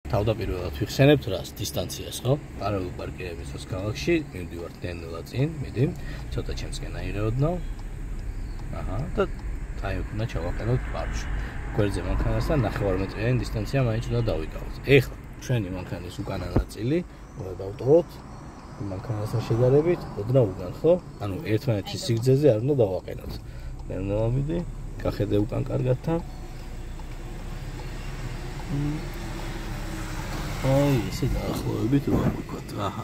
თავდაპირველად ვიხსენებთ რას დისტანციას, ხო? პარალელურ პარკირებისთვის ქალაქში მივდივართ ნელ-ნელა წინ, მიდი, ცოტა ჩემსკენ აირეოდნო. აჰა, და აი უნდა ჩავაყენოთ მარჯვ. გვერდზე მანქანასთან 9 მეტრიანი დისტანცია მაინც უნდა დავიკავოთ. ეხლა ჩვენი მანქანის უკანა ნაწილი უნდა დავტოვოთ მანქანასთან შედარებით, ოდნავ უკან, ხო? ანუ ერთმანეთის სიგრძეზე არ უნდა დავაყენოთ. ნელ-ნელა მიდი, გახედე უკან კარგად თან. აი, ესე დაახლოებით რა ვქოთ. აჰა.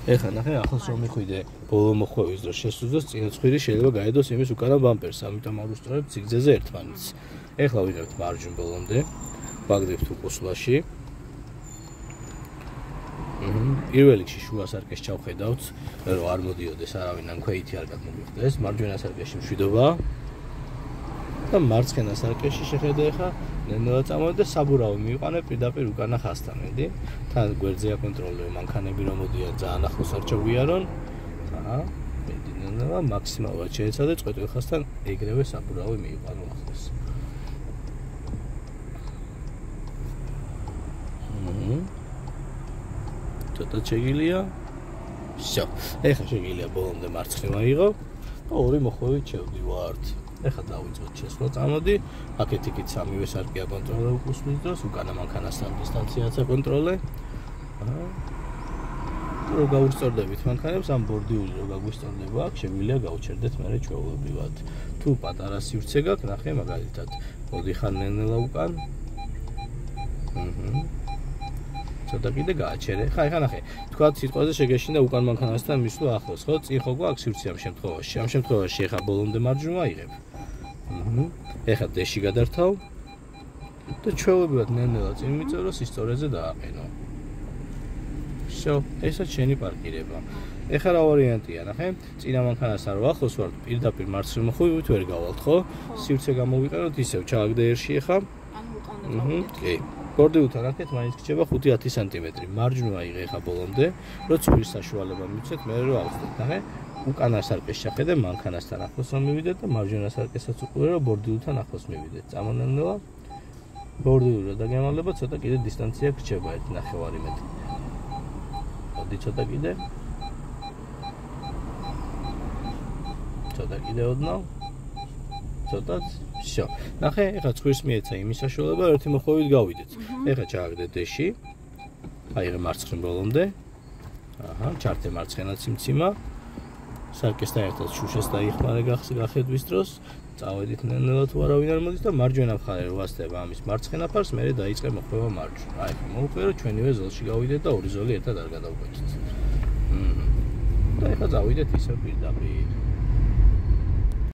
ეხლა ნახე, ახლოს რომ მიხვიდე ბოლო მოხვევის დროს შესუძოს წინა ცხვირი შეიძლება გაედოს იმის უკანა ბამპერს, ამიტომ არ უსწორებთ სიგრძეზე ერთმანეთს. ეხლა ვიღებთ მარჯვნივ ბოლომდე, ვაგდებთ უკუსლაში. პირველ რიგში შუა სარკეს ჩავხედავთ, რომ არ მოდიოდეს არავინ ან ქვეითი არ გადმოგვიხდეს, მარჯვენა სარკეში მშვიდობა. და მარცხენა სარკეში შეხედე ახლა ნელ-ნელა წამოვიდე და საბურავი მივიყვანე პირდაპირ უკანა ხაზთან, მიდი. თან გვერდზე აკონტროლებ მანქანები რომ მოდიან ძალიან ახლოს არ ჩავიარონ. აჰა, მიდი ნელ-ნელა მაქსიმალურად შეეცადე წყვეტილ ხაზთან ეგრევე საბურავი მივიყვანო ახლოს. ცოტა შეგილია. всё. ეხლა შეგილია ბოლომდე მარცხნივ აიღო და ორი მოხვევით შევდივართ. ეხლა დავიწყოთ შესვლა, წამოდი. აქეთ იქით სამივე სარკე აკონტროლე უკუსლის დროს, უკანა მანქანასთან დისტანციაც აკონტროლე. რო გაუსწორდებით მანქანებს, ამ ბორდიული რო გაგვისწორდება, აქ შეგვიძლია გავჩერდეთ მერე ჩვეულებრივად. თუ პატარა სივრცე გაქვს, ნახე მაგალითად, მოდიხარ ნელ-ნელა უკან. ცოტა კიდე გააჩერე. ხა ნახე. თქვა სიტყვაზე შეგეშინდა უკან მანქანასთან მისვლა ახლოს, ხო? წინ ხო გვაქვს სივრცე ამ შემთხვევაში. ამ შემთხვევაში ეხა ბოლომდე მარჯვნივ აიღებ. ეხა დეში გადართავ და ჩვეულებრივად ნელ-ნელა წინ მიწევრო სისწორეზე დააყენო. всё, ესაც შენი პარკირება. ეხა რა ვარიანტია, ნახე? წინა მანქანასთან რო ახლოს ვარ, პირდაპირ მარცხნივ მოხვივით ვერ გავალთ, ხო? სივრცე გამოვიყენოთ ისევ, ჩააგდე ერში ეხა. კი. ბორდიულთან აქეთ მაინც გრჩება 5-10 სანტიმეტრი. მარჯვნივ აიღე ეხა ბოლომდე, რო ცხვირის საშუალება მივცეთ, მე რო ავხდეთ, ნახე? უკანა სარკეს შეხედე მანქანასთან ახლოს რომ მივიდეთ და მარჯვენა სარკესაც უყურე რომ ბორდიულთან ახლოს მივიდეთ. წამონანელა ბორდიული დაგემალება, ცოტა კიდე დისტანცია გრჩება 1.5 მეტრი. მოდი ცოტა კიდე. ცოტა კიდე ოდნავ. ცოტაც. всё. ნახე, ეხლა ცხვირს მიეცა იმის საშუალება, ერთი მოხვევით გავიდეთ. ეხლა ჩააგდე დეში. აიღე მარცხნივ ბოლომდე. აჰა, ჩართე მარცხენა ციმციმა. სარკესთან ერთად შუშას დაიხმარე გახედვის დროს. წავედით ნელ-ნელა თუ არავინ არ მოდის და მარჯვენა მხარე რო ვასწრება ამის მარცხენა ფარს, მერე დაიწყე მოხვევა მარჯვნივ. აი, მოუყვე რომ ჩვენივე ზოლში გავიდეთ და ორი ზოლი ერთად არ გადავკვეთით. და ეხლა წავიდეთ ისევ პირდაპირ.